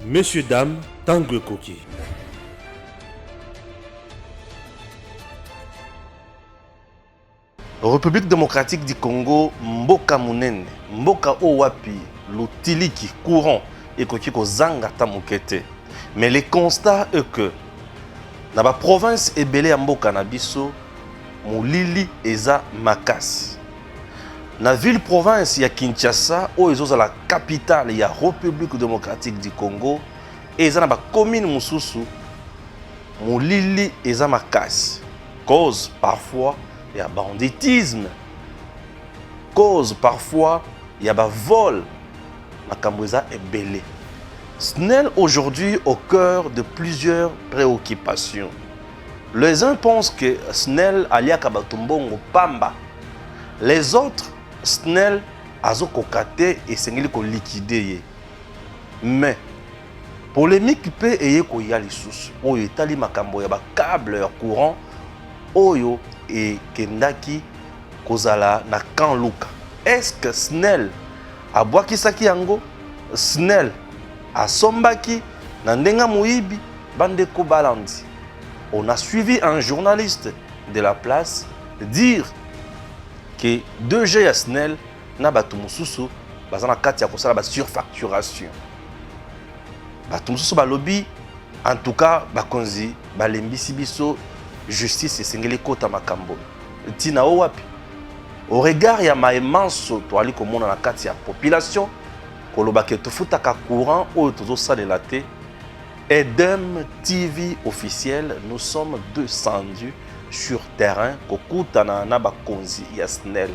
Messieurs, dames, Tanguy Koki. République démocratique du Congo, mboka munene, mboka owapi, lutiliki, courant, et koki ko zanga tamukete. Mais le constat est que, dans la province ebele ya mboka na biso, molili eza makasi. Na ville province ya Kinshasa, oyo ezoza la capitale ya République démocratique du Congo, eza na ba commune mususu, molili eza makasi. Cause parfois il y a banditisme, cause parfois il y a vol, Makambouza est belé. SNEL aujourd'hui au cœur de plusieurs préoccupations. Les uns pensent que SNEL alia kabatumbongo pamba, les autres SNEL azo kokate et sengeli ko liquider. Mais polémique pe eye ko ya lisusu oyo etali makambo ya ba câble courant oyo et kendaki kozala na kan luka. Est-ce que SNEL abwakisaki yango? SNEL asombaki na ndenga moyibi bandeko balandi? On a suivi un journaliste de la place dire que 2G ya SNEL na bato mosusu baza na kati ya kosala ba surfacturation. Bato mosusu balobi en tout cas bakonzi balembisi biso justice esengeli kota makambo tina o wapi au regard ya maemanso toali komona na kati ya population koloba ke tofutaka courant oyo tozosalela te. Edem TV officiel, nous sommes descendus sur terrain kokutana na bakonzi ya SNEL,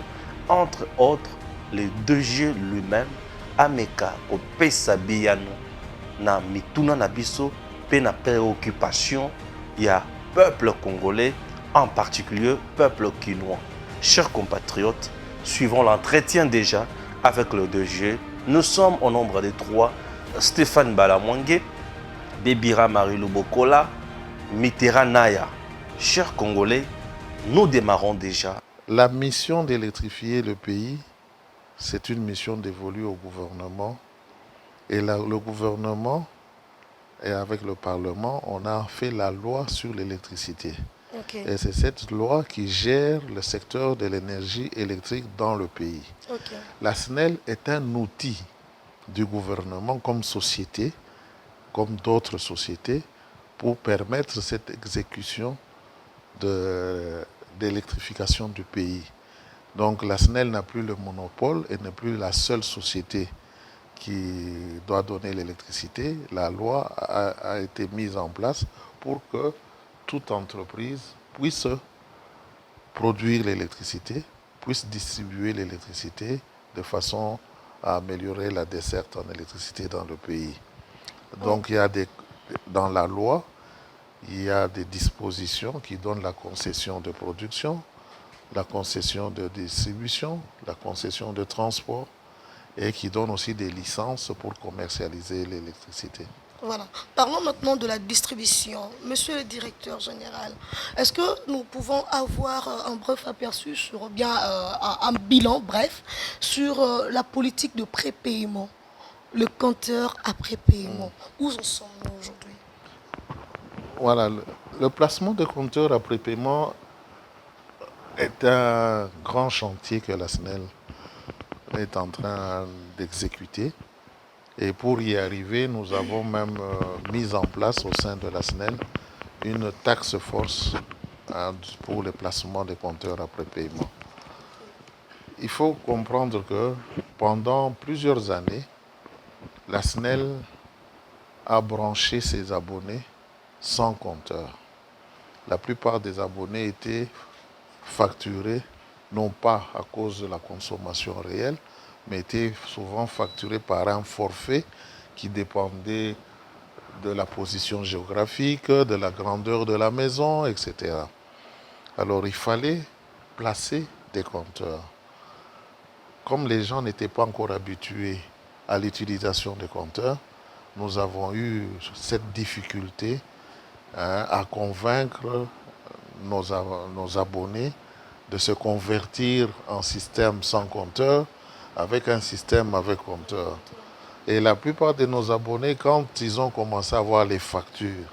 entre autres les 2G lui-même ameka kopesa biyano na mituna na biso pe na préoccupation ya peuple congolais, en particulier peuple quinois. Chers compatriotes, suivons l'entretien déjà avec le 2G. Nous sommes au nombre de 3. Stéphane Balamwange, Bébira Marilou Bokola, Mitterrand Naya. Chers Congolais, nous démarrons déjà. La mission d'électrifier le pays, c'est une mission dévolue au gouvernement. Et le gouvernement, et avec le Parlement, on a fait la loi sur l'électricité. Okay. Et c'est cette loi qui gère le secteur de l'énergie électrique dans le pays. Okay. La SNEL est un outil du gouvernement comme société, comme d'autres sociétés, pour permettre cette exécution d'électrification du pays. Donc la SNEL n'a plus le monopole et n'est plus la seule société qui doit donner l'électricité. La loi a été mise en place pour que toute entreprise puisse produire l'électricité, puisse distribuer l'électricité de façon à améliorer la desserte en électricité dans le pays. Donc dans la loi, il y a des dispositions qui donnent la concession de production, la concession de distribution, la concession de transport, et qui donne aussi des licences pour commercialiser l'électricité. Voilà. Parlons maintenant de la distribution. Monsieur le directeur général, est-ce que nous pouvons avoir un bref aperçu sur, bien un bilan, bref, sur la politique de prépaiement, le compteur après paiement? Où en sommes-nous aujourd'hui? Voilà, le placement de compteurs après paiement est un grand chantier que la SNEL est en train d'exécuter. Et pour y arriver, nous avons même mis en place au sein de la SNEL une task force pour le placement des compteurs après paiement. Il faut comprendre que pendant plusieurs années, la SNEL a branché ses abonnés sans compteur. La plupart des abonnés étaient facturés, non pas à cause de la consommation réelle, mais étaient souvent facturés par un forfait qui dépendait de la position géographique, de la grandeur de la maison, etc. Alors il fallait placer des compteurs. Comme les gens n'étaient pas encore habitués à l'utilisation des compteurs, nous avons eu cette difficulté à convaincre nos abonnés de se convertir en système sans compteur avec un système avec compteur. Et la plupart de nos abonnés, quand ils ont commencé à voir les factures,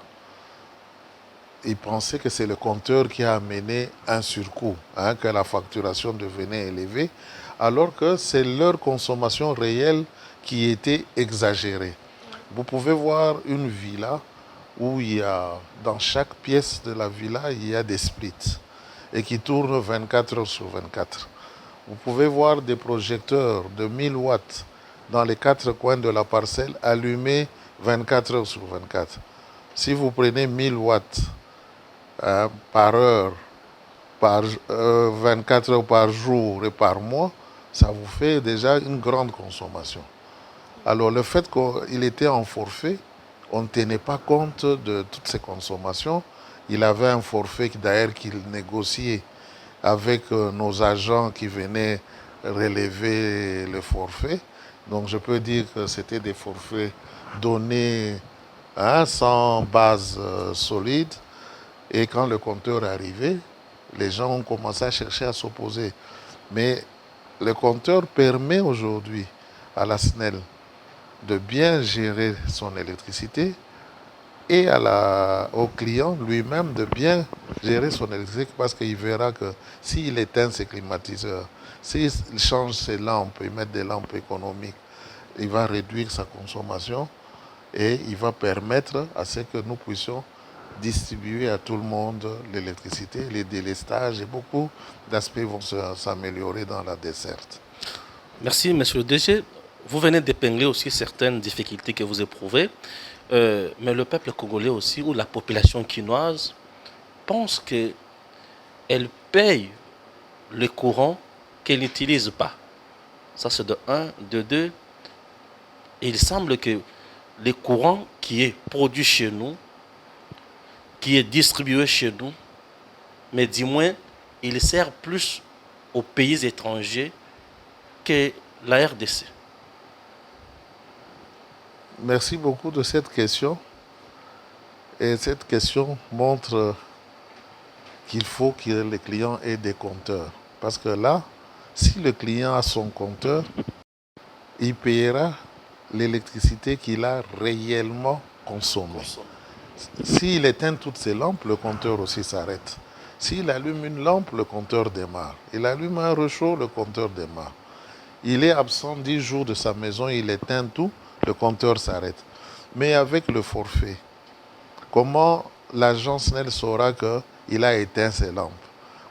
ils pensaient que c'est le compteur qui a amené un surcoût, que la facturation devenait élevée, alors que c'est leur consommation réelle qui était exagérée. Vous pouvez voir une villa où il y a, dans chaque pièce de la villa, il y a des splits et qui tournent 24 heures sur 24. Vous pouvez voir des projecteurs de 1000 watts dans les 4 coins de la parcelle allumés 24 heures sur 24. Si vous prenez 1000 watts par heure, 24 heures par jour et par mois, ça vous fait déjà une grande consommation. Alors le fait qu'il était en forfait, on ne tenait pas compte de toutes ces consommations. Il avait un forfait d'ailleurs qu'il négociait avec nos agents qui venaient relever le forfait. Donc je peux dire que c'était des forfaits donnés sans base solide. Et quand le compteur est arrivé, les gens ont commencé à chercher à s'opposer. Mais le compteur permet aujourd'hui à la SNEL de bien gérer son électricité et au client lui-même de bien gérer son électricité parce qu'il verra que s'il éteint ses climatiseurs, s'il change ses lampes, il met des lampes économiques, il va réduire sa consommation et il va permettre à ce que nous puissions distribuer à tout le monde l'électricité, les délestages et beaucoup d'aspects vont s'améliorer dans la desserte. Merci, monsieur le DG. Vous venez d'épingler aussi certaines difficultés que vous éprouvez, mais le peuple congolais aussi, ou la population quinoise, pense qu'elle paye le courant qu'elle n'utilise pas. Ça, c'est de 1, de 2. Et il semble que le courant qui est produit chez nous, qui est distribué chez nous, mais du moins, il sert plus aux pays étrangers que la RDC. Merci beaucoup de cette question. Et cette question montre qu'il faut que les clients aient des compteurs. Parce que là, si le client a son compteur, il paiera l'électricité qu'il a réellement consommée. S'il éteint toutes ses lampes, le compteur aussi s'arrête. S'il allume une lampe, le compteur démarre. Il allume un réchaud, le compteur démarre. Il est absent 10 jours de sa maison, il éteint tout, le compteur s'arrête. Mais avec le forfait, comment l'agent SNEL saura qu'il a éteint ses lampes?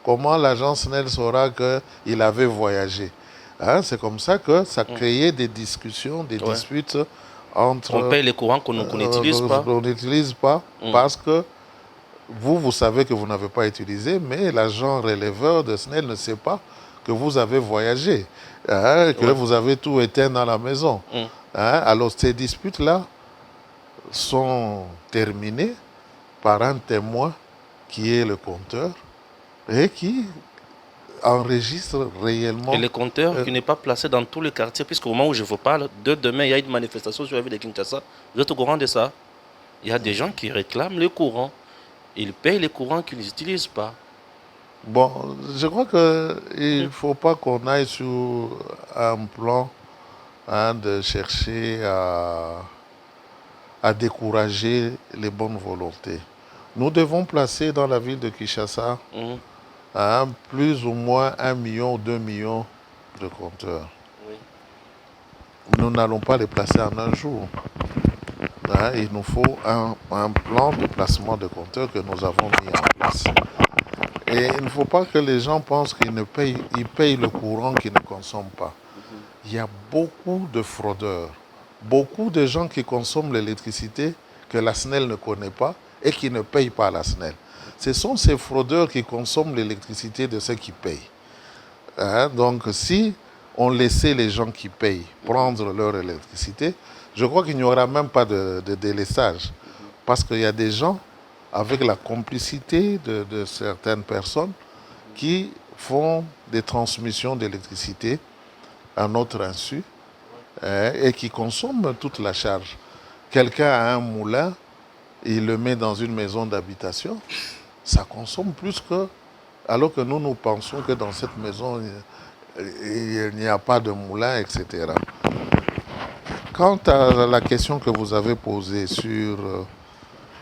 Comment l'agent SNEL saura qu'il avait voyagé? C'est comme ça que ça créait des discussions, des disputes entre... On paye les courants qu'on n'utilise pas. On n'utilise pas parce que vous savez que vous n'avez pas utilisé, mais l'agent releveur de SNEL ne sait pas que vous avez voyagé, que vous avez tout éteint dans la maison. Alors ces disputes-là sont terminées par un témoin qui est le compteur et qui enregistre réellement. Et le compteur qui n'est pas placé dans tous les quartiers, puisqu'au moment où je vous parle, demain, il y a une manifestation sur la ville de Kinshasa. Vous êtes au courant de ça? Il y a des gens qui réclament le courant. Ils payent les courants qu'ils n'utilisent pas. Bon, je crois qu'il ne faut pas qu'on aille sur un plan de chercher à décourager les bonnes volontés. Nous devons placer dans la ville de Kinshasa plus ou moins 1 million ou 2 millions de compteurs. Oui. Nous n'allons pas les placer en un jour. Il nous faut un plan de placement de compteurs que nous avons mis en place. Et il ne faut pas que les gens pensent qu'ils payent le courant qu'ils ne consomment pas. Il y a beaucoup de fraudeurs, beaucoup de gens qui consomment l'électricité que la SNEL ne connaît pas et qui ne payent pas la SNEL. Ce sont ces fraudeurs qui consomment l'électricité de ceux qui payent. Donc si on laissait les gens qui payent prendre leur électricité, je crois qu'il n'y aura même pas de délestage. Parce qu'il y a des gens, avec la complicité de certaines personnes, qui font des transmissions d'électricité à notre insu et qui consomment toute la charge. Quelqu'un a un moulin, il le met dans une maison d'habitation, ça consomme plus que... Alors que nous pensons que dans cette maison, il n'y a pas de moulin, etc. quant à la question que vous avez posée sur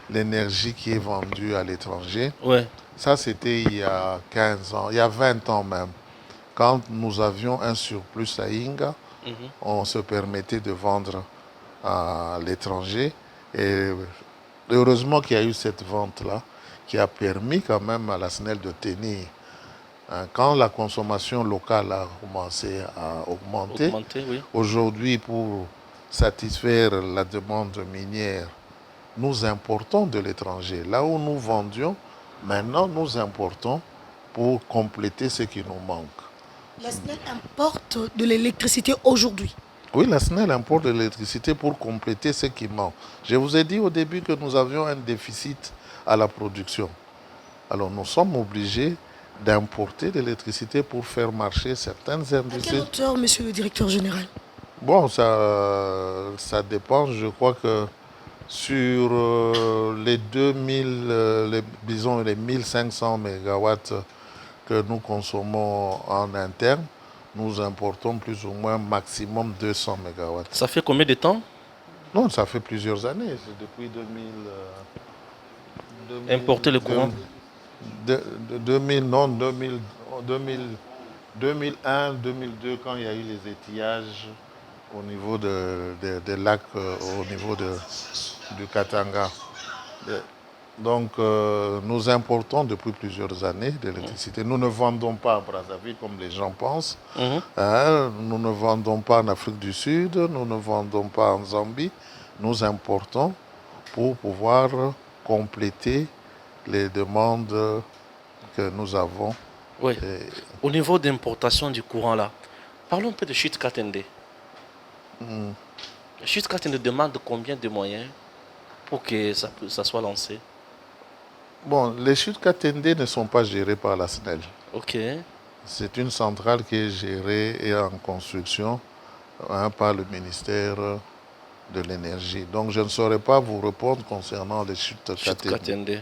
l'énergie qui est vendue à l'étranger, Ouais. ça c'était il y a 15 ans, il y a 20 ans même. Quand nous avions un surplus à Inga, on se permettait de vendre à l'étranger. Et heureusement qu'il y a eu cette vente-là qui a permis quand même à la SNEL de tenir. Quand la consommation locale a commencé à augmenter, Augmenté, oui. aujourd'hui, pour satisfaire la demande minière, nous importons de l'étranger. Là où nous vendions, maintenant nous importons pour compléter ce qui nous manque. La SNEL importe de l'électricité aujourd'hui. Oui, la SNEL importe de l'électricité pour compléter ce qui manque. Je vous ai dit au début que nous avions un déficit à la production. Alors nous sommes obligés d'importer de l'électricité pour faire marcher certaines À industries. quelle hauteur, monsieur le directeur général? Bon, ça dépend. Je crois que sur les 2000, disons les 1500 mégawatts que nous consommons en interne, nous importons plus ou moins maximum 200 mégawatts. Ça fait combien de temps? Non, ça fait plusieurs années. C'est depuis 2000, Importer le courant? 2000, non, 2001, 2002, quand il y a eu les étiages au niveau des lacs, au niveau du Katanga. Donc, nous importons depuis plusieurs années de l'électricité. Nous ne vendons pas à Brazzaville comme les gens pensent. Nous ne vendons pas en Afrique du Sud. Nous ne vendons pas en Zambie. Nous importons pour pouvoir compléter les demandes que nous avons. Oui. Au niveau d'importation du courant, là, parlons un peu de Chute Katende. Chute Katende demande combien de moyens pour que ça soit lancé? Bon, les chutes Katende ne sont pas gérées par la SNEL. Ok. C'est une centrale qui est gérée et en construction par le ministère de l'Énergie. Donc je ne saurais pas vous répondre concernant les chutes Katende.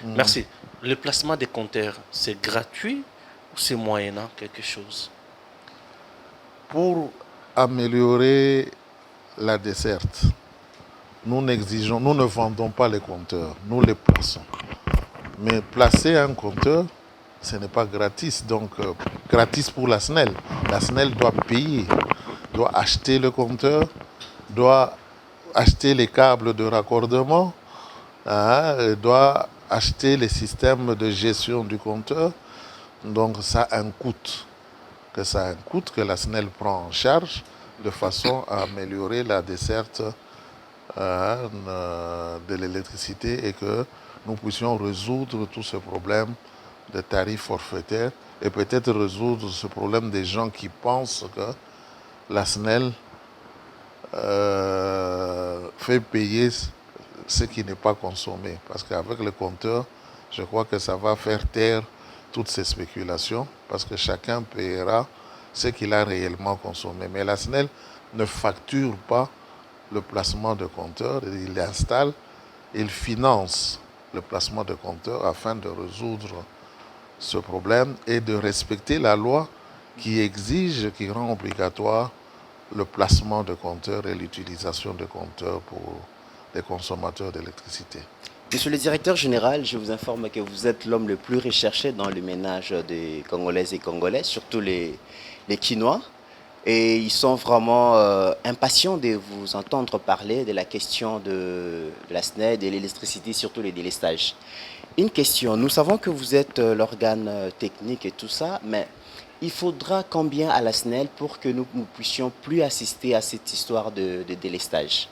Merci. Le placement des compteurs, c'est gratuit ou c'est moyennant quelque chose? Pour améliorer la desserte, nous ne vendons pas les compteurs, nous les plaçons. Mais placer un compteur, ce n'est pas gratis. Donc, gratis pour la SNEL. La SNEL doit payer, doit acheter le compteur, doit acheter les câbles de raccordement, doit acheter les systèmes de gestion du compteur. Donc, ça a un coût. Ça a un coût que la SNEL prend en charge de façon à améliorer la desserte de l'électricité et que nous puissions résoudre tous ces problèmes de tarifs forfaitaires et peut-être résoudre ce problème des gens qui pensent que la SNEL fait payer ce qui n'est pas consommé. Parce qu'avec le compteur, je crois que ça va faire taire toutes ces spéculations parce que chacun paiera ce qu'il a réellement consommé. Mais la SNEL ne facture pas le placement de compteurs, il installe, il finance le placement de compteurs afin de résoudre ce problème et de respecter la loi qui exige, qui rend obligatoire le placement de compteurs et l'utilisation de compteurs pour les consommateurs d'électricité. Monsieur le directeur général, je vous informe que vous êtes l'homme le plus recherché dans le ménage des Congolaises et Congolais, surtout les Quinois. Et ils sont vraiment impatients de vous entendre parler de la question de la SNEL, de l'électricité, surtout les délestages. Une question, nous savons que vous êtes l'organe technique et tout ça, mais il faudra combien à la SNEL pour que nous ne puissions plus assister à cette histoire de délestage?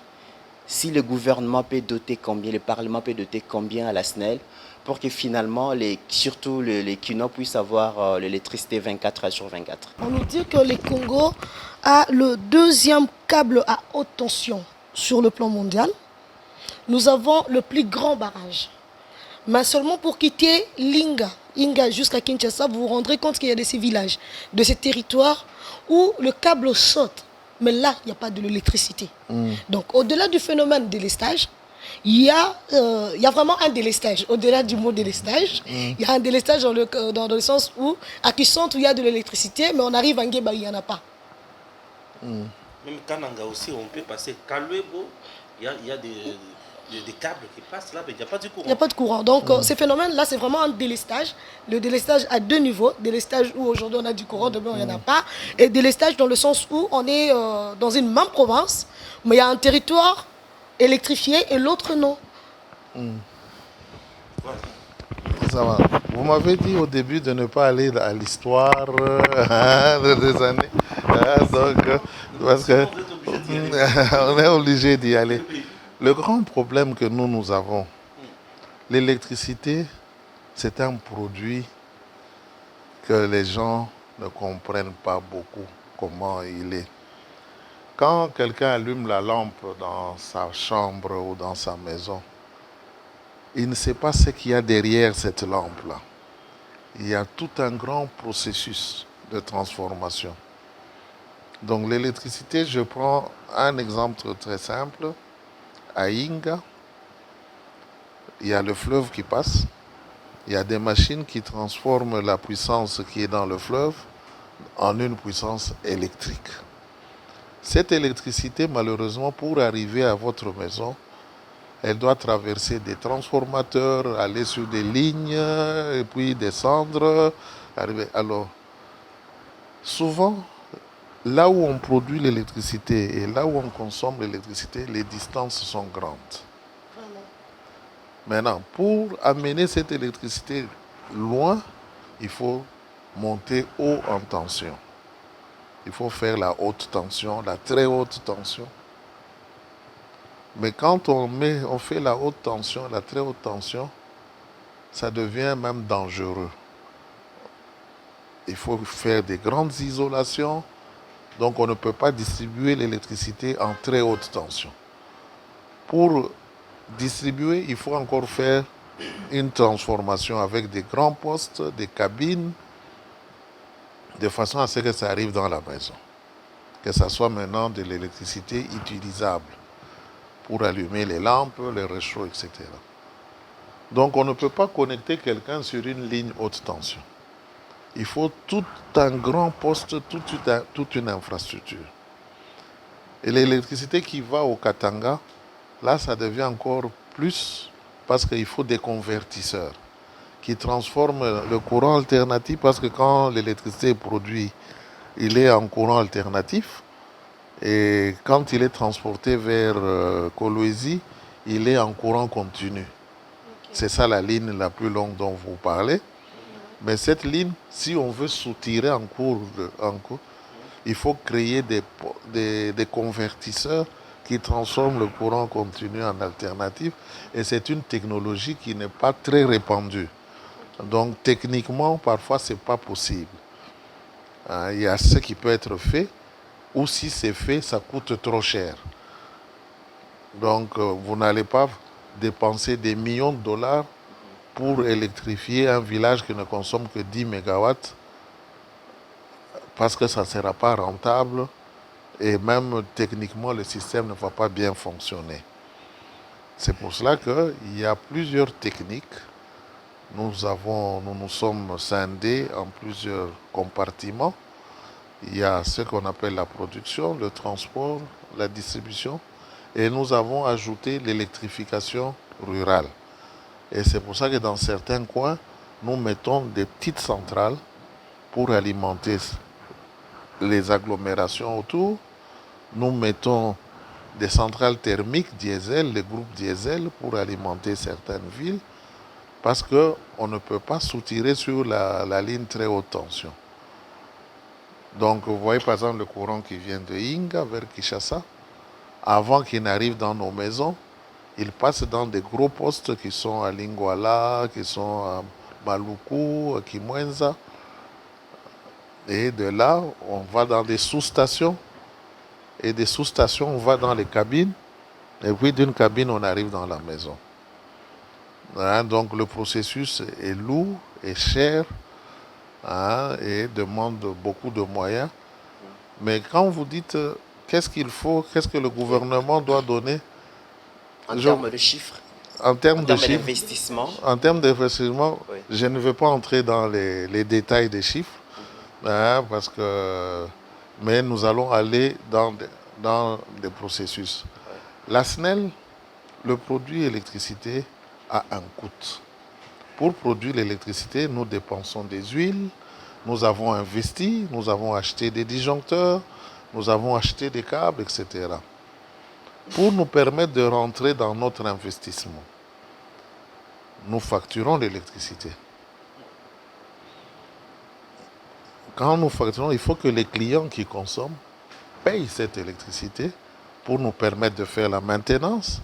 Si le gouvernement peut doter combien, le Parlement peut doter combien à la SNEL pour que finalement, surtout les Quinois puissent avoir l'électricité 24 heures sur 24. On nous dit que le Congo a le deuxième câble à haute tension sur le plan mondial. Nous avons le plus grand barrage. Mais seulement pour quitter Inga jusqu'à Kinshasa, vous vous rendrez compte qu'il y a de ces villages, de ces territoires où le câble saute. Mais là, il n'y a pas de l'électricité. Donc, au-delà du phénomène de délestage, il y a vraiment un délestage. Au-delà du mot délestage, il y a un délestage dans le sens où, à Kisonte, où il y a de l'électricité, mais on arrive à Ngueba, il n'y en a pas. Même Kananga aussi, on peut passer Kalwebo, il y a des câbles qui passent là, mais il n'y a pas de courant. Il n'y a pas de courant. Donc, ces phénomènes-là, c'est vraiment un délestage. Le délestage à deux niveaux. Délestage où aujourd'hui on a du courant, demain il n'y en a pas. Et délestage dans le sens où on est dans une même province, mais il y a un territoire électrifié et l'autre non. Ça va. Vous m'avez dit au début de ne pas aller à l'histoire des années. Parce que on est obligé d'y aller. Le grand problème que nous avons, l'électricité, c'est un produit que les gens ne comprennent pas beaucoup comment il est. Quand quelqu'un allume la lampe dans sa chambre ou dans sa maison, il ne sait pas ce qu'il y a derrière cette lampe-là. Il y a tout un grand processus de transformation. Donc l'électricité, je prends un exemple très simple. À Inga, il y a le fleuve qui passe. Il y a des machines qui transforment la puissance qui est dans le fleuve en une puissance électrique. Cette électricité, malheureusement, pour arriver à votre maison, elle doit traverser des transformateurs, aller sur des lignes, et puis descendre, arriver. Alors, souvent, là où on produit l'électricité et là où on consomme l'électricité, les distances sont grandes. Maintenant, pour amener cette électricité loin, il faut monter haut en tension. Il faut faire la haute tension, la très haute tension. Mais quand on fait la haute tension, la très haute tension, ça devient même dangereux. Il faut faire des grandes isolations, donc on ne peut pas distribuer l'électricité en très haute tension. Pour distribuer, il faut encore faire une transformation avec des grands postes, des cabines, de façon à ce que ça arrive dans la maison. Que ça soit maintenant de l'électricité utilisable pour allumer les lampes, les réchauds, etc. Donc on ne peut pas connecter quelqu'un sur une ligne haute tension. Il faut tout un grand poste, toute une infrastructure. Et l'électricité qui va au Katanga, là ça devient encore plus parce qu'il faut des convertisseurs qui transforment le courant alternatif, parce que quand l'électricité est produite, il est en courant alternatif. Et quand il est transporté vers Kolwezi, il est en courant continu. C'est ça la ligne la plus longue dont vous parlez. Mais cette ligne, si on veut soutirer en cours, il faut créer des convertisseurs qui transforment le courant continu en alternatif. Et c'est une technologie qui n'est pas très répandue. Donc techniquement, parfois, ce n'est pas possible. Il y a ce qui peut être fait, ou si c'est fait, ça coûte trop cher. Donc vous n'allez pas dépenser des millions de dollars pour électrifier un village qui ne consomme que 10 mégawatts, parce que ça ne sera pas rentable et même techniquement le système ne va pas bien fonctionner. C'est pour cela qu'il y a plusieurs techniques. Nous nous sommes scindés en plusieurs compartiments. Il y a ce qu'on appelle la production, le transport, la distribution, et nous avons ajouté l'électrification rurale. Et c'est pour ça que dans certains coins, nous mettons des petites centrales pour alimenter les agglomérations autour. Nous mettons des centrales thermiques diesel, les groupes diesel, pour alimenter certaines villes, parce qu'on ne peut pas soutirer sur la ligne très haute tension. Donc vous voyez par exemple le courant qui vient de Inga vers Kinshasa, avant qu'il n'arrive dans nos maisons, il passe dans des gros postes qui sont à Lingwala, qui sont à Maluku, à Kimwenza. Et de là, on va dans des sous-stations. Et des sous-stations, on va dans les cabines. Et puis d'une cabine, on arrive dans la maison. Donc le processus est lourd et cher, et demande beaucoup de moyens. Mais quand vous dites qu'est-ce qu'il faut, qu'est-ce que le gouvernement doit donner, en termes de chiffres, en termes d'investissement. En termes d'investissement, Oui. je ne vais pas entrer dans les détails des chiffres, parce que, mais nous allons aller dans les processus. La SNEL, le produit électricité a un coût. Pour produire l'électricité, nous dépensons des huiles, nous avons investi, nous avons acheté des disjoncteurs, nous avons acheté des câbles, etc. Pour nous permettre de rentrer dans notre investissement, nous facturons l'électricité. Quand nous facturons, il faut que les clients qui consomment payent cette électricité pour nous permettre de faire la maintenance,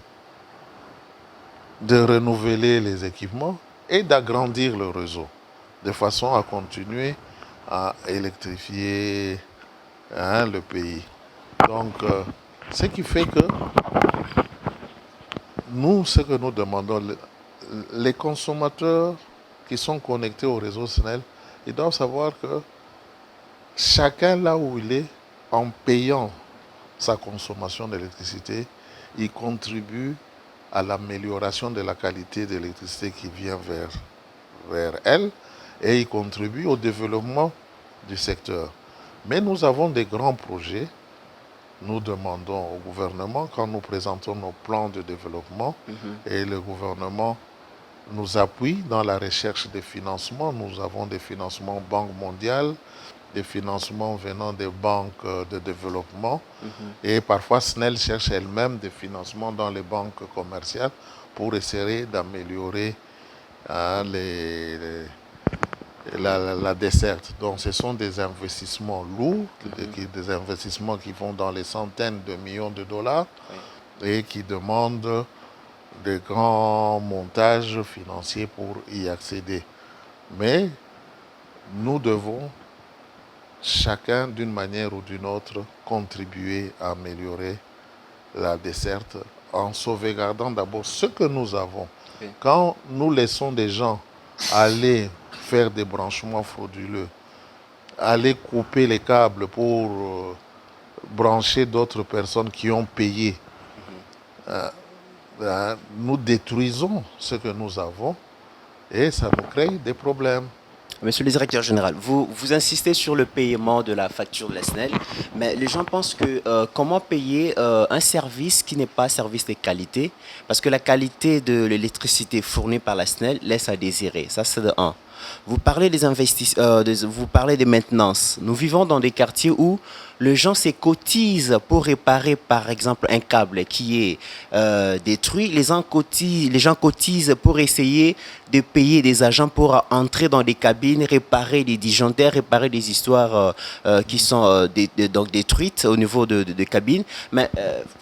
de renouveler les équipements et d'agrandir le réseau, de façon à continuer à électrifier le pays. Donc, ce qui fait que nous, ce que nous demandons, les consommateurs qui sont connectés au réseau SNEL, ils doivent savoir que chacun là où il est, en payant sa consommation d'électricité, il contribue à l'amélioration de la qualité de l'électricité qui vient vers elle et il contribue au développement du secteur. Mais nous avons des grands projets. Nous demandons au gouvernement, quand nous présentons nos plans de développement, et le gouvernement nous appuie dans la recherche des financements. Nous avons des financements Banque mondiale, des financements venant des banques de développement. Et parfois, SNEL cherche elle-même des financements dans les banques commerciales pour essayer d'améliorer la desserte. Donc, ce sont des investissements lourds, des investissements qui vont dans les centaines de millions de dollars et qui demandent de grands montages financiers pour y accéder. Mais nous devons chacun, d'une manière ou d'une autre, contribuer à améliorer la desserte en sauvegardant d'abord ce que nous avons. Quand nous laissons des gens aller faire des branchements frauduleux, aller couper les câbles pour brancher d'autres personnes qui ont payé, nous détruisons ce que nous avons et ça nous crée des problèmes. Monsieur le directeur général, vous insistez sur le paiement de la facture de la SNEL, mais les gens pensent que comment payer un service qui n'est pas un service de qualité, parce que la qualité de l'électricité fournie par la SNEL laisse à désirer. Ça, c'est de un. Vous parlez des vous parlez des maintenances. Nous vivons dans des quartiers où les gens se cotisent pour réparer, par exemple, un câble qui est détruit. Les gens cotisent pour essayer de payer des agents pour entrer dans des cabines, réparer des disjoncteurs, réparer des histoires qui sont donc détruites au niveau de cabines. Mais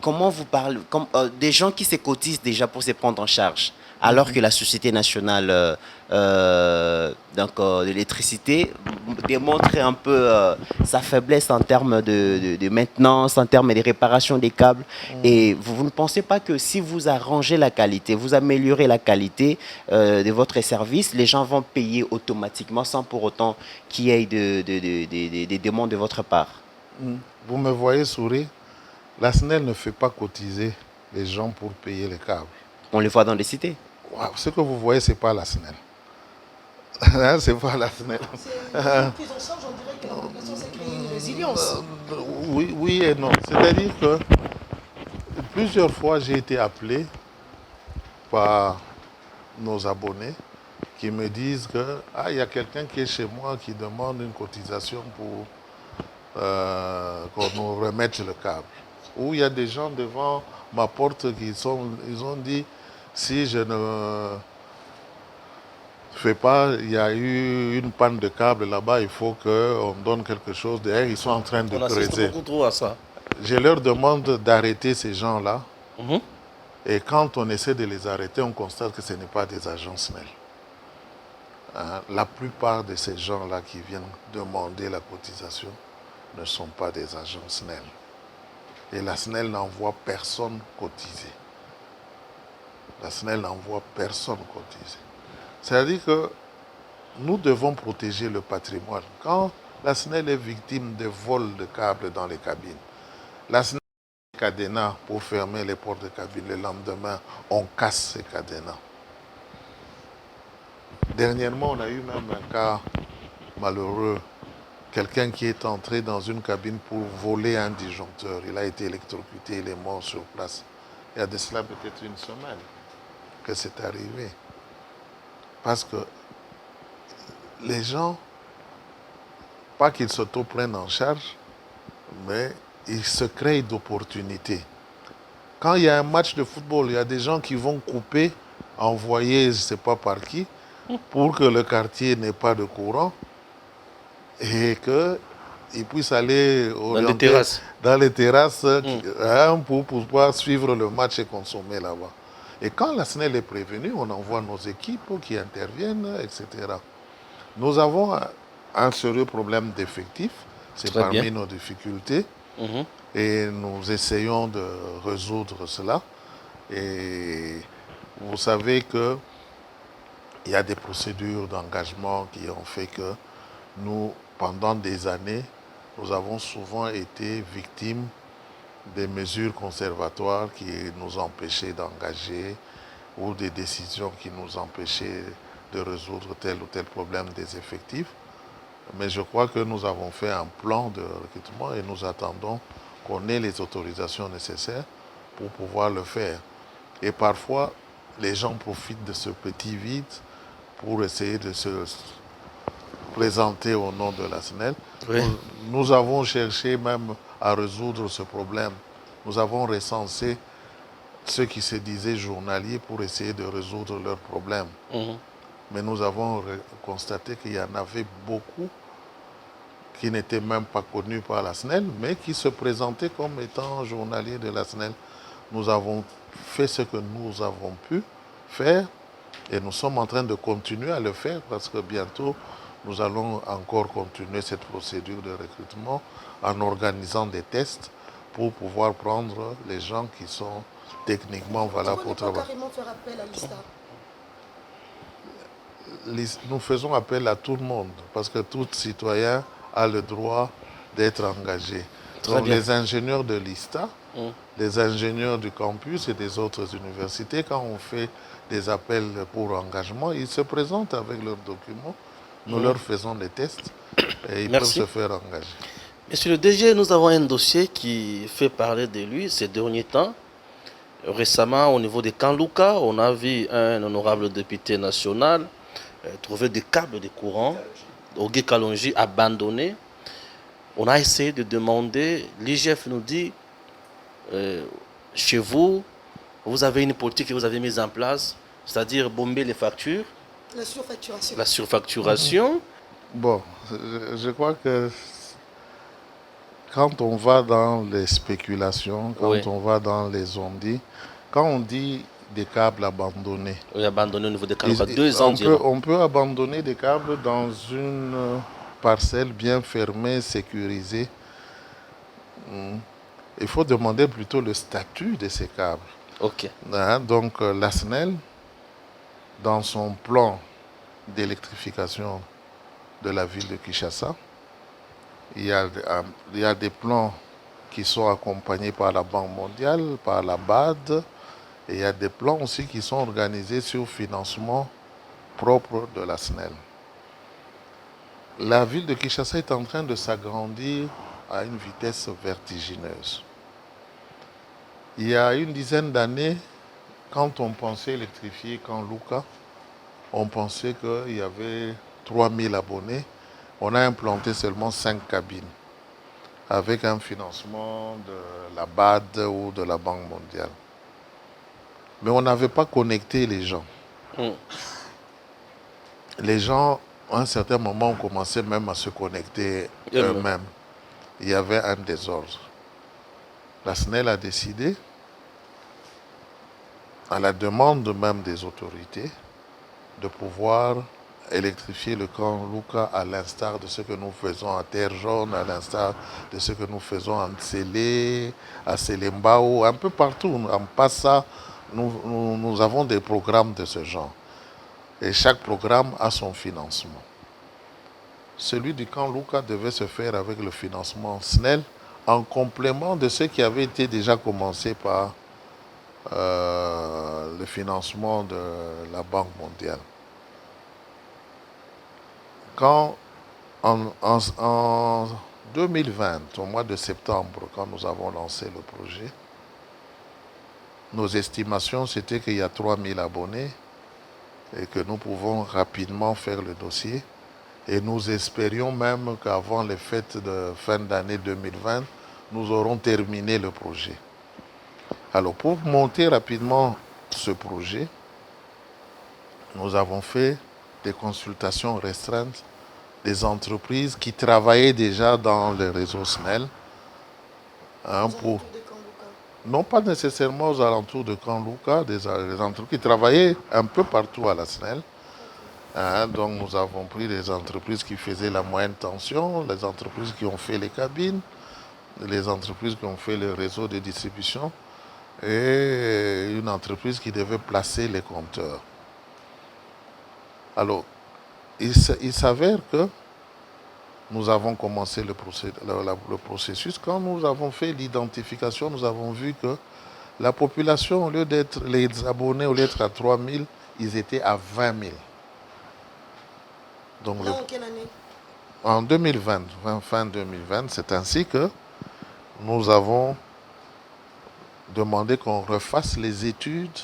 comment vous parlez des gens qui se cotisent déjà pour se prendre en charge, alors que la Société nationale de l'électricité démontre un peu sa faiblesse en termes de maintenance, en termes de réparation des câbles. Et vous ne pensez pas que si vous arrangez la qualité, vous améliorez la qualité de votre service, les gens vont payer automatiquement sans pour autant qu'il y ait des demandes de votre part? Vous me voyez sourire. La SNEL ne fait pas cotiser les gens pour payer les câbles. On les voit dans les cités. Wow, ce que vous voyez, ce n'est pas la SNEL. C'est pas la SNEL. C'est une prise en charge, on dirait que la population s'est créée une résilience. Oui et non. C'est-à-dire que plusieurs fois, j'ai été appelé par nos abonnés qui me disent que il y a quelqu'un qui est chez moi qui demande une cotisation pour qu'on nous remette le câble. Ou il y a des gens devant ma porte ils ont dit si je ne fais pas, il y a eu une panne de câble là-bas, il faut qu'on donne quelque chose. Derrière, ils sont en train de On assiste creuser. beaucoup trop à ça. Je leur demande d'arrêter ces gens-là. Et quand on essaie de les arrêter, on constate que ce n'est pas des agents SNEL. La plupart de ces gens-là qui viennent demander la cotisation ne sont pas des agents SNEL. Et la SNEL n'envoie personne cotiser. La SNEL n'envoie personne cotiser. C'est-à-dire que nous devons protéger le patrimoine. Quand la SNEL est victime de vols de câbles dans les cabines, la SNEL a des cadenas pour fermer les portes de cabine. Le lendemain, on casse ces cadenas. Dernièrement, on a eu même un cas malheureux quelqu'un qui est entré dans une cabine pour voler un disjoncteur. Il a été électrocuté, il est mort sur place. Il y a de cela peut-être une semaine que c'est arrivé. Parce que les gens, pas qu'ils s'auto-prennent en charge, mais ils se créent d'opportunités. Quand il y a un match de football, il y a des gens qui vont couper, envoyer, je ne sais pas par qui, pour que le quartier n'ait pas de courant et qu'ils puissent aller dans les terrasses pour pouvoir suivre le match et consommer là-bas. Et quand la SNEL est prévenue, on envoie nos équipes qui interviennent, etc. Nous avons un sérieux problème d'effectifs. C'est Très parmi bien. nos difficultés. Et nous essayons de résoudre cela. Et vous savez qu'il y a des procédures d'engagement qui ont fait que nous, pendant des années, nous avons souvent été victimes des mesures conservatoires qui nous empêchaient d'engager ou des décisions qui nous empêchaient de résoudre tel ou tel problème des effectifs. Mais je crois que nous avons fait un plan de recrutement et nous attendons qu'on ait les autorisations nécessaires pour pouvoir le faire. Et parfois, les gens profitent de ce petit vide pour essayer de se présenter au nom de la SNEL. Oui. Nous avons cherché même à résoudre ce problème. Nous avons recensé ceux qui se disaient journaliers pour essayer de résoudre leurs problèmes. Mais nous avons constaté qu'il y en avait beaucoup qui n'étaient même pas connus par la SNEL, mais qui se présentaient comme étant journaliers de la SNEL. Nous avons fait ce que nous avons pu faire et nous sommes en train de continuer à le faire parce que bientôt, nous allons encore continuer cette procédure de recrutement en organisant des tests pour pouvoir prendre les gens qui sont techniquement valables pour Pourquoi ne pas travailler. carrément faire appel à l'ISTA? Nous faisons appel à tout le monde parce que tout citoyen a le droit d'être engagé. Donc bien. les ingénieurs de l'ISTA, les ingénieurs du campus et des autres universités, quand on fait des appels pour engagement, ils se présentent avec leurs documents, nous leur faisons des tests et ils Merci. peuvent se faire engager. Monsieur le DG, nous avons un dossier qui fait parler de lui ces derniers temps. Récemment, au niveau de Kanlouka, on a vu un honorable député national trouver des câbles de courant au Gué Kalonji abandonnés. On a essayé de demander, l'IGF nous dit, chez vous, vous avez une politique que vous avez mise en place, c'est-à-dire bomber les factures, La surfacturation. la surfacturation. Bon, je crois que quand on va dans les spéculations, quand Oui. on va dans les ondits, quand on dit des câbles abandonnés, Oui, abandonné au niveau de Kanlouka, Et- 2 ans on, peut, durant. on peut abandonner des câbles dans une parcelle bien fermée, sécurisée. Il faut demander plutôt le statut de ces câbles. Ok. Donc la SNEL, dans son plan d'électrification de la ville de Kinshasa, il y a des plans qui sont accompagnés par la Banque mondiale, par la BAD, et il y a des plans aussi qui sont organisés sur financement propre de la SNEL. La ville de Kinshasa est en train de s'agrandir à une vitesse vertigineuse. Il y a une dizaine d'années, quand on pensait électrifier Kanlouka, on pensait qu'il y avait 3000 abonnés. On a implanté seulement 5 cabines avec un financement de la BAD ou de la Banque mondiale. Mais on n'avait pas connecté les gens. Les gens, à un certain moment, ont commencé même à se connecter eux-mêmes. Il y avait un désordre. La SNEL a décidé, à la demande même des autorités, de pouvoir électrifier le camp Luka à l'instar de ce que nous faisons à Terre Jaune, à l'instar de ce que nous faisons à Ntsélé, à Selembao, un peu partout. En Passa, nous avons des programmes de ce genre. Et chaque programme a son financement. Celui du camp Luka devait se faire avec le financement SNEL en complément de ce qui avait été déjà commencé par le financement de la Banque mondiale. Quand En 2020, au mois de septembre, quand nous avons lancé le projet, nos estimations, c'était qu'il y a 3000 abonnés et que nous pouvons rapidement faire le dossier. Et nous espérions même qu'avant les fêtes de fin d'année 2020, nous aurons terminé le projet. Alors, pour monter rapidement ce projet, nous avons fait des consultations restreintes des entreprises qui travaillaient déjà dans le réseau SNEL. Non pas nécessairement aux alentours de Kanlouka, des entreprises qui travaillaient un peu partout à la SNEL. Donc nous avons pris les entreprises qui faisaient la moyenne tension, les entreprises qui ont fait les cabines, les entreprises qui ont fait le réseau de distribution et une entreprise qui devait placer les compteurs. Alors, il s'avère que nous avons commencé le processus. Quand nous avons fait l'identification, nous avons vu que la population, au lieu d'être, les abonnés, au lieu d'être à 3000, ils étaient à 20 000. Donc, Là, en quelle année? En 2020, fin 2020, c'est ainsi que nous avons demandé qu'on refasse les études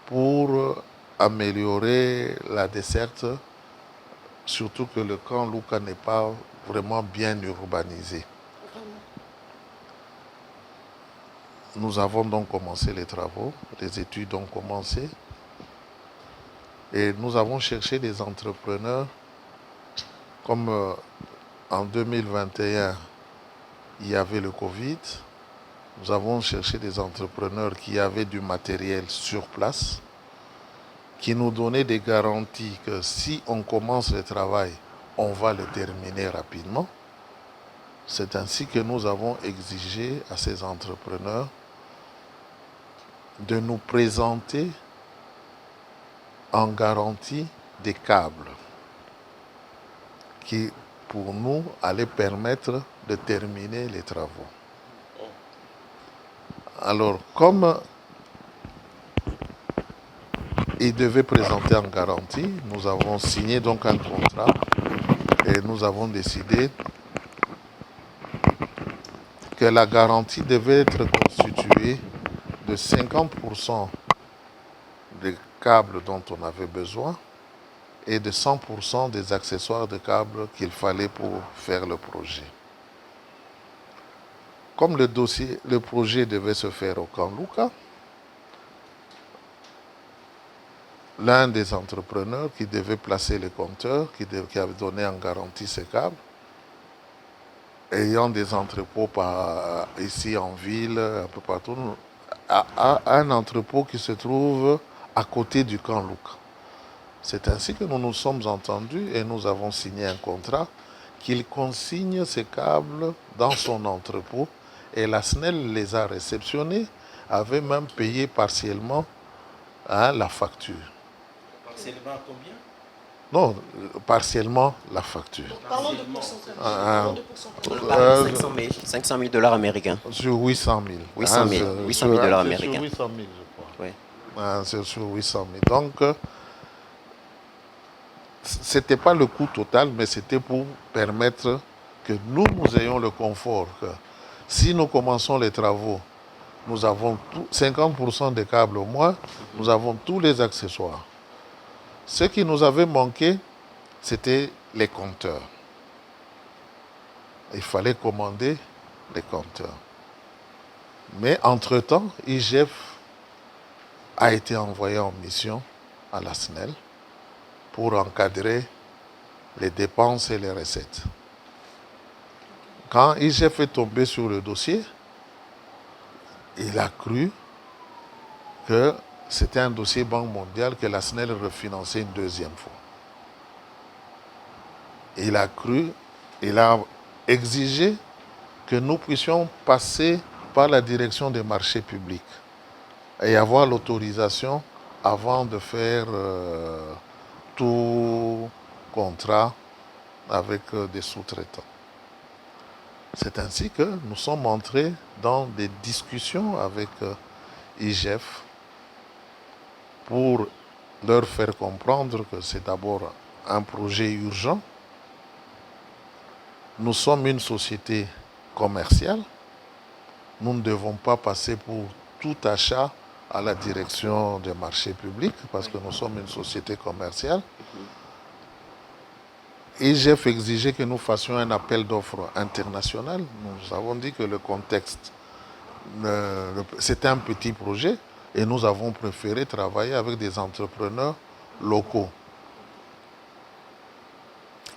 pour améliorer la desserte, surtout que le camp Luka n'est pas vraiment bien urbanisé. Nous avons donc commencé les travaux, les études ont commencé et nous avons cherché des entrepreneurs comme en 2021, il y avait le Covid. Nous avons cherché des entrepreneurs qui avaient du matériel sur place, qui nous donnaient des garanties que si on commence le travail, on va le terminer rapidement. C'est ainsi que nous avons exigé à ces entrepreneurs de nous présenter en garantie des câbles qui, pour nous, allaient permettre de terminer les travaux. Alors, comme ils devaient présenter en garantie, nous avons signé donc un contrat et nous avons décidé que la garantie devait être constituée de 50% des câbles dont on avait besoin et de 100% des accessoires de câbles qu'il fallait pour faire le projet. Comme le projet devait se faire au camp Luka, l'un des entrepreneurs qui devait placer les compteurs, qui avait donné en garantie ces câbles, ayant des entrepôts ici en ville, un peu partout, a un entrepôt qui se trouve à côté du camp Luka. C'est ainsi que nous nous sommes entendus et nous avons signé un contrat qu'il consigne ces câbles dans son entrepôt et la SNEL les a réceptionnés, avait même payé partiellement la facture. Partiellement à combien? Non, partiellement la facture. Parlons de pourcentage. On parle de 500 000 dollars américains. Sur 800 000. 800 000 dollars américains. Sur 800 000, je crois. Oui. C'est sur 800 000. Donc, ce n'était pas le coût total, mais c'était pour permettre que nous ayons le confort que si nous commençons les travaux, nous avons 50% des câbles au moins, nous avons tous les accessoires. Ce qui nous avait manqué, c'était les compteurs. Il fallait commander les compteurs. Mais entre-temps, IGF a été envoyé en mission à la SNEL pour encadrer les dépenses et les recettes. Quand IGF est tombé sur le dossier, il a cru que c'était un dossier Banque mondiale que la SNEL refinançait une deuxième fois. Il a cru, il a exigé que nous puissions passer par la direction des marchés publics et avoir l'autorisation avant de faire tout contrat avec des sous-traitants. C'est ainsi que nous sommes entrés dans des discussions avec IGF pour leur faire comprendre que c'est d'abord un projet urgent nous sommes une société commerciale. Nous ne devons pas passer pour tout achat à la direction des marchés publics parce que nous sommes une société commerciale. IGF exigeait que nous fassions un appel d'offres international. Nous avons dit que le contexte, c'était un petit projet et nous avons préféré travailler avec des entrepreneurs locaux.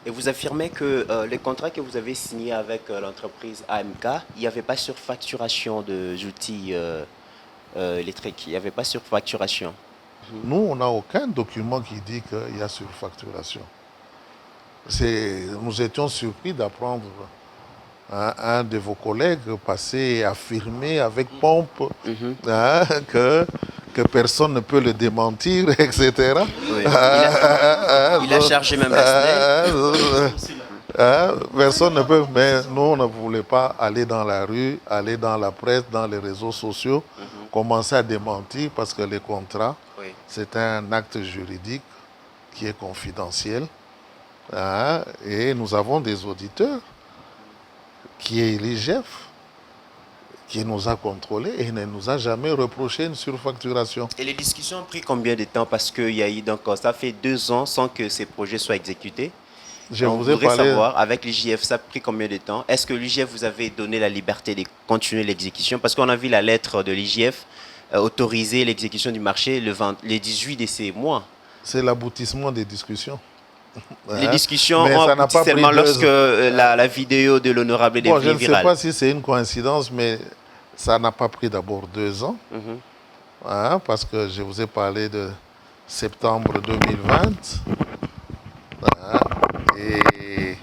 Et vous affirmez que les contrats que vous avez signés avec l'entreprise AMK, il n'y avait pas surfacturation d'outils électriques, il n'y avait pas surfacturation. Nous, on n'a aucun document qui dit qu'il y a surfacturation. Nous étions surpris d'apprendre un de vos collègues passer et affirmer avec pompe que personne ne peut le démentir, etc. Oui. Il a chargé même la SNEL. Personne ne peut, mais nous, on ne voulait pas aller dans la rue, aller dans la presse, dans les réseaux sociaux, commencer à démentir parce que les contrats, c'est un acte juridique qui est confidentiel. Et nous avons des auditeurs qui est l'IGF, qui nous a contrôlés et ne nous a jamais reproché une surfacturation. Et les discussions ont pris combien de temps? Parce qu'il y a eu, donc, ça fait 2 ans sans que ces projets soient exécutés. Je vous ai parlé... savoir, avec l'IGF, ça a pris combien de temps? Est-ce que l'IGF vous avait donné la liberté de continuer l'exécution? Parce qu'on a vu la lettre de l'IGF autoriser l'exécution du marché le 18 de ces mois. C'est l'aboutissement des discussions. Les discussions ont abouti seulement lorsque la vidéo de l'honorable est devenue virale. Je ne sais pas si c'est une coïncidence, mais ça n'a pas pris d'abord 2 ans. Parce que je vous ai parlé de septembre 2020. Et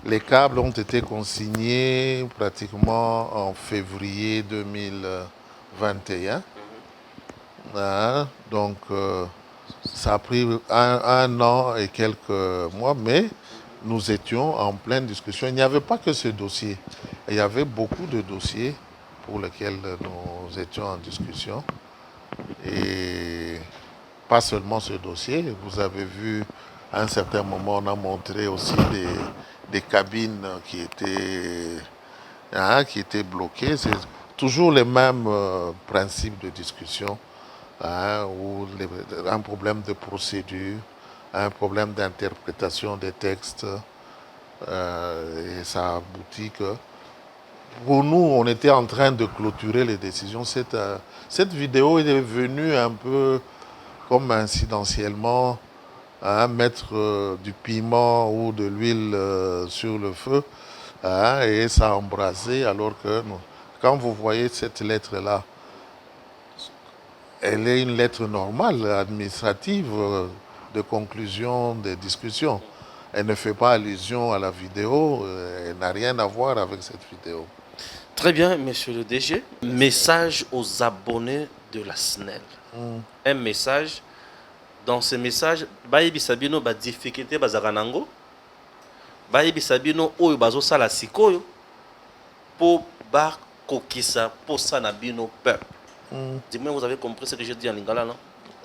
les câbles ont été consignés pratiquement en février 2021. Donc, ça a pris un an et quelques mois, mais nous étions en pleine discussion. Il n'y avait pas que ce dossier. Il y avait beaucoup de dossiers pour lesquels nous étions en discussion. Et pas seulement ce dossier. Vous avez vu, à un certain moment, on a montré aussi des cabines qui étaient bloquées. C'est toujours les mêmes principes de discussion. Ou un problème de procédure, un problème d'interprétation des textes. Et ça aboutit que, pour nous, on était en train de clôturer les décisions. Cette vidéo est venue un peu comme incidentiellement mettre du piment ou de l'huile sur le feu et ça a embrasé alors que quand vous voyez cette lettre-là, elle est une lettre normale, administrative, de conclusion des discussions. Elle ne fait pas allusion à la vidéo, elle n'a rien à voir avec cette vidéo. Très bien, monsieur le DG. Message aux abonnés de la SNEL. Un message. Dans ce message, Bayebi Sabino ba difficulté bazakanango. Bayebi Sabino oyo bazosala sikoyo pour ba kokisa pour sanabino peuple. Dis-moi, vous avez compris ce que je dis en lingala, non?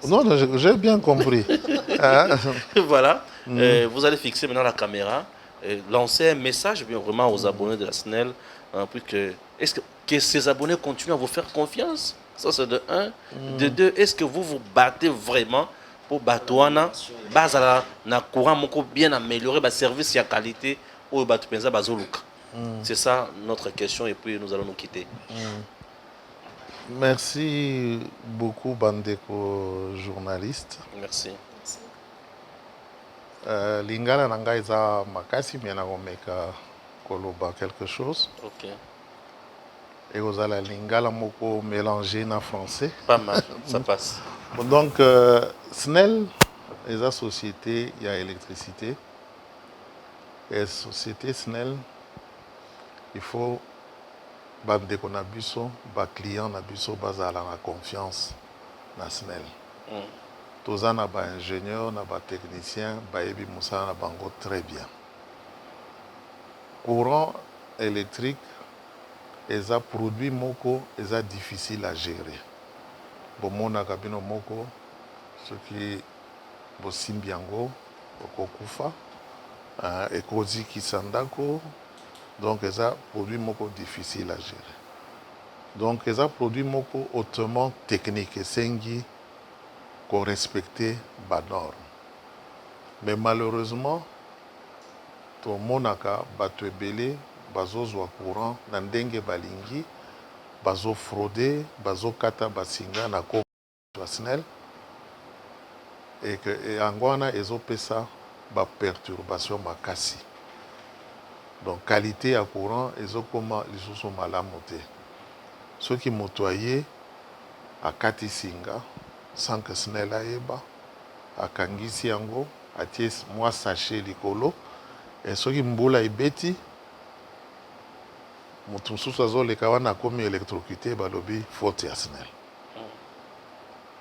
Non, j'ai bien compris. Voilà. Vous allez fixer maintenant la caméra, lancer un message bien vraiment aux abonnés de la SNEL. Est-ce que ces abonnés continuent à vous faire confiance? Ça, c'est de 1. De 2, est-ce que vous vous battez vraiment pour Batouana, Bazala, na courant moko bien améliorer le service et la qualité au Batoupenza Bazoluka? C'est ça notre question et puis nous allons nous quitter. Merci beaucoup, Bandeko journaliste. Merci. Lingala nanga eza makasi miena komeka koloba quelque chose. Ok. Et vous allez lingala moko mélanger na français. Pas mal, ça passe. Donc SNEL eza société il y a électricité. Et société SNEL il faut bandeko na biso ba client na biso bazala na confiance na SNEL. Toza na ba ingénieur na ba technicien bayebi musala na bango très bien. Courant électrique eza produit moko eza difficile à gérer. Bomona kabino moko ce qui bosimbi yango okokufa ekozi kisandako Donc, c'est un produit moko difficile à gérer. Donc, c'est un produit moko hautement technique et sengi qu'on respecte les normes. Mais malheureusement, tout le monde a battu belé, bazozwa courant, nandenge balingi, bazo frauder, bazo kata basinga na ko SNEL et que angwana ezopesa ba perturbation makasi. Donc qualité à courant ezokoma lisusu malamu te. Ceux qui motoyer à kati singa sans que SNEL ayeba akangisi yango atie moi sachet likolo et ceux qui mbula ibeti moto mosusu azoleka wana akomi électrocuté balobi faute ya SNEL.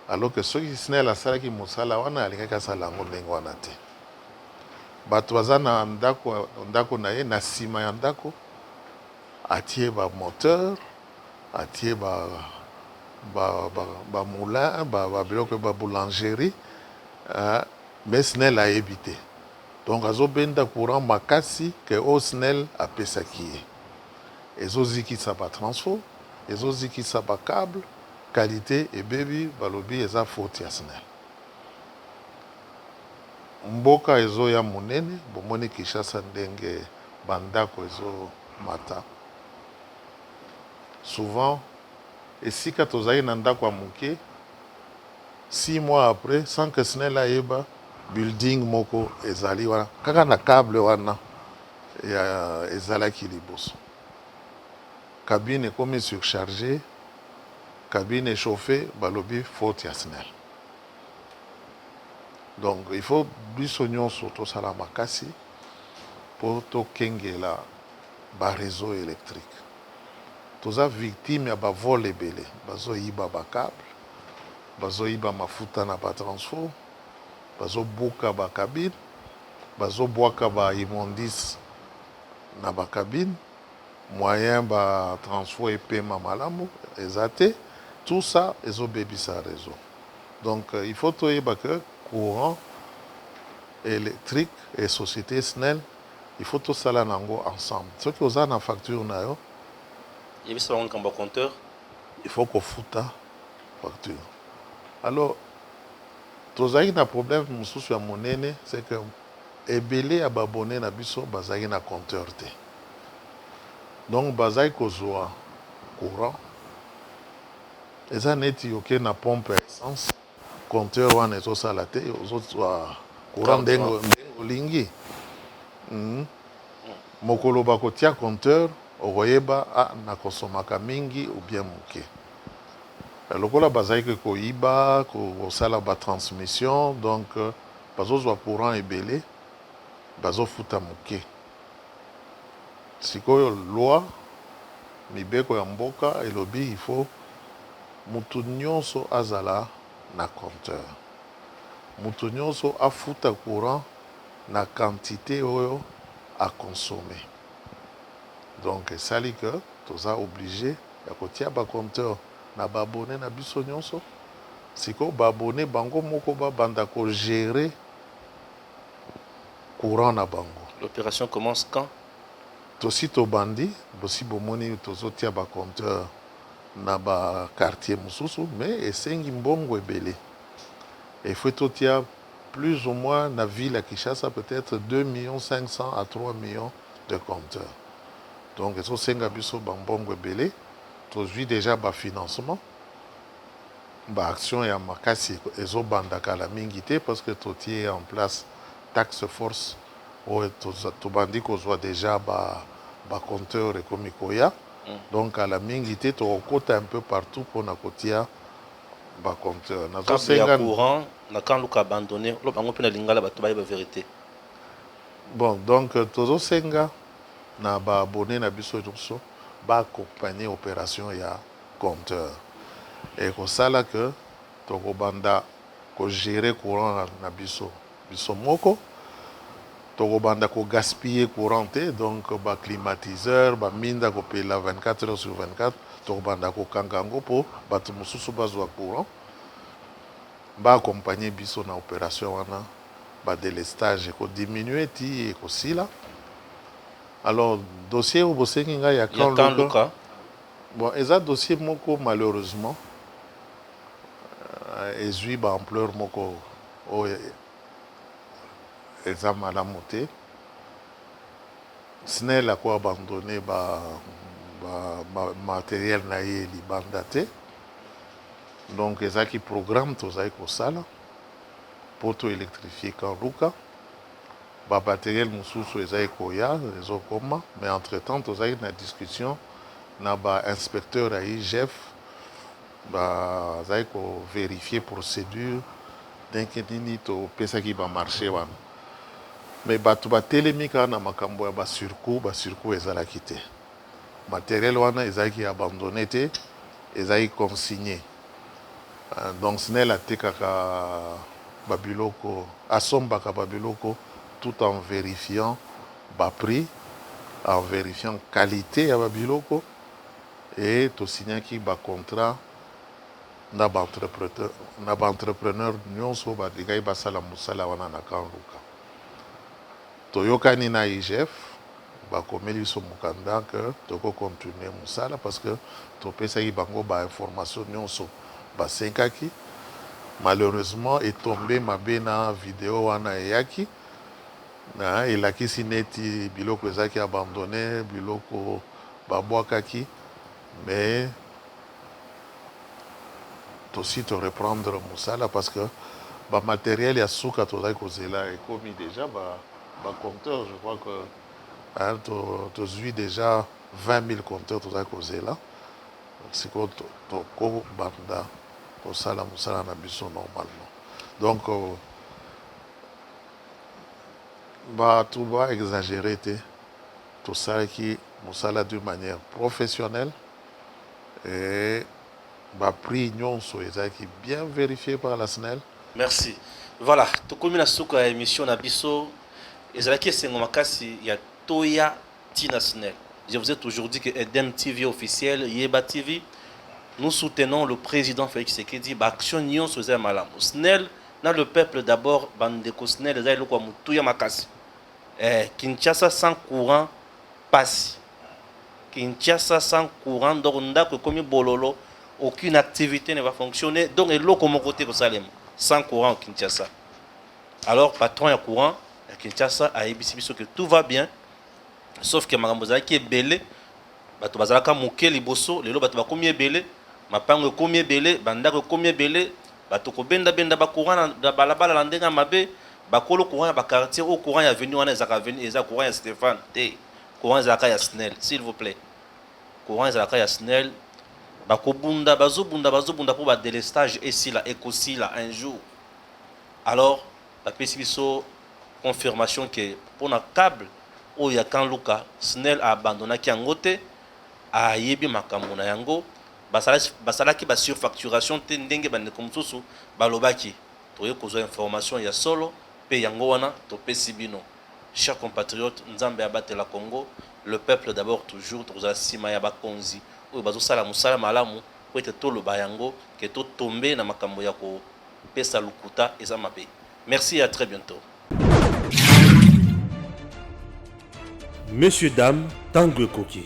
Alors que ceux qui SNEL asalaki mosala wana alingaki asala yango ndenge wana te. Bato baza na ndako na ye na nsima ya ndako atie ba moteur atie ba moulin ba biloko ba boulangerie mais SNEL ayebi te. Donc azobenda courant makasi ke o SNEL apesaki ye. Ezozikisa ba transfo, ezozikisa ba câble, qualité et baby balobi eza faute ya SNEL. Mboka ezo ya monene, bomoni Kinshasa ndenge bandako ezo mata. Souvent, esika tozali na ndako ya moke, 6 mois après, sans que SNEL ayeba, building moko ezali wana. Kaka na câble wana, ezalaki liboso. Cabine ekomi surchargée, cabine échauffée, balobi faute ya SNEL. Donc il faut biso nyonso tosala makasi pour tokengela ba réseau électrique. Toza victime ya ba vol ebele, bazoyiba ba câble, bazoyiba mafuta na ba transfo, bazobuka ba cabine, bazobwaka ba immondice na ba cabine, moyen ba transfo epema malamu ezate, tout ça ezobebisa réseau. Donc il faut toyeba que courant électrique et société SNEL, il faut tout ça là ensemble. Ce qui est en facture, il y a un compteur. Il faut qu'on foute la facture. Alors, tout ça, il y a un problème, c'est que ebele ababonné na biso bazaki na compteur te. Donc, bazaki kozwa courant. Et ça neti yoke na pompe essence. Compteur wana ezosala te ozozwa courant ndenge olingi mokolo bakotia compteur okoyeba nakosomaka mingi ou bien moke lokola bazalaki koyiba kosala batransmission donc bazozwa courant ebele bazofuta moke sikoyo loi mibeko ya mboka elobi il faut mutu nyonso azala na compteur. Mutu nyonso afuta courant na quantité oyo à consommer. Donc sali que toza obligé ya kotia ba compteur na ba abonné na biso nyonso. Siko ba abonné bango moko ba banda ko gérer courant na bango. L'opération commence quand? Tosi to bandi, bosi bomoni tozotia ba compteur na ba quartier mususu mais esengi mbongo ebele. Il faut totia plus ou moins na ville à Kinshasa peut-être 2 500 000 à 3 millions de compteurs. Donc eso senga biso ba mbongo ebele, tozwi déjà ba financement. Ba action ya makasi ezo bandaka la mingi te parce que totie en place taxe force ou to bandi kozwa déjà ba compteur ekomikoya. Donc à la mingité, tu recotes un peu partout pour na kotia ba compteur. Quand il y a courant, quand l'on a abandonné, on peut lingala la vérité. Bon, donc tozo senga na ba abonné na biso joxo ba accompagner opération ya compteur. Et ko sala que to ko banda ko gérer courant na biso moko. Tokobanda ko gaspiller courant donc ba climatiseur ba minda ko pela 24 heures sur 24 tokobanda ko kangango po bato mususu bazwa courant ba accompagner biso na opération wana ba délestage ko diminuer ti ko sila Alors, dossier au Bosenginga, il y a Il y a quand Luka. Bon, et ça, dossier, moko, malheureusement, et j'ai ampleur, moko, et ça m'a la montée. SNEL a quoi abandonné, matériel naïe, libandaté. Donc, il y a qui programme tout ça, pour tout électrifier quand Luka. Matériel mususu ezali koya ezokoma mais entre temps tozali na discussion na inspecteur à IGF bazali ko vérifier procédure ndenge nini topesaki bamarché wana mais bato batelemi kaka na makambo ya basurcoût ezalaki te matériel wana ezalaki abandonné te ezalaki consigné donc SNEL atekaka babiloko asombaka babiloko tout en vérifiant bas prix, en vérifiant qualité à Babiloko et tout signer qui bas contrat n'a pas entrepreneur nous so ba digai basala musala wana na kanruka toyoka ni na IGF ba komeli so mukanda que toko continuer musala parce que to pesa yi bango ba information nyonso ba senkaki malheureusement est tombé ma bena vidéo wana yaki elakisi neti biloko ezaki abandonné biloko babwakaki mais aussi te reprendre mosala parce que matériel ya suka tozali kozela ekomi déjà compteur je crois que tozwi déjà 20 000 compteurs tozali kozela sikoyo tokobanda kosala mosala na biso normalement donc tout va exagérer tout ça qui mosala d'une manière professionnelle et prix nyonso ezaki bien vérifié par la SNEL. Merci. Voilà, tokomi na suka ya émission na biso ezalaki esengo makasi ya toya tina SNEL. Je vous ai toujours dit que Edem TV officiel, Yeba TV, nous soutenons le président Félix Tshisekedi, action nyonso za malamu. SNEL na le peuple d'abord, bandeko SNEL ezali lokwa mutuya makasi. Kinshasa sans courant passe. Kinshasa sans courant, donc ndako komi bololo, aucune activité ne va fonctionner. Donc et l'eau comme côté que Salem sans courant au Kinshasa. Alors patron ya courant à Kinshasa a ebisibiso que tout va bien, sauf que makamboza qui est belé, bato bazalaka moke liboso, lelo bato bakomi ebele, mapango komi ebele, bandako komi ebele, bato ko benda ba courant na balabala la ndenga mabe. Bakolo courant ya quartier au courant ya venu wana ezaka venu eza courant ya Stéphane te courant ezaka ya SNEL s'il vous plaît courant ezaka ya SNEL bakobunda bazobunda pour ba délestage esila ekosila un jour alors la pesibiso confirmation que pour na câble o ya kan Luka SNEL a abandonné ki angote a yebi makambo na yango basalaki ba surfacturation te ndenge bande komsusu balobaki toye kozwa information ya solo. Chers compatriotes, Nzambe abate la Congo, le peuple d'abord toujours, toza sima ya bakonzi, oyo bazosala musala malamu, po ete tolo bayango, ke to tombe na makambo ya ko pesa lukuta eza mabe. Merci et à très bientôt. Messieurs, dames, Tanguy Koki.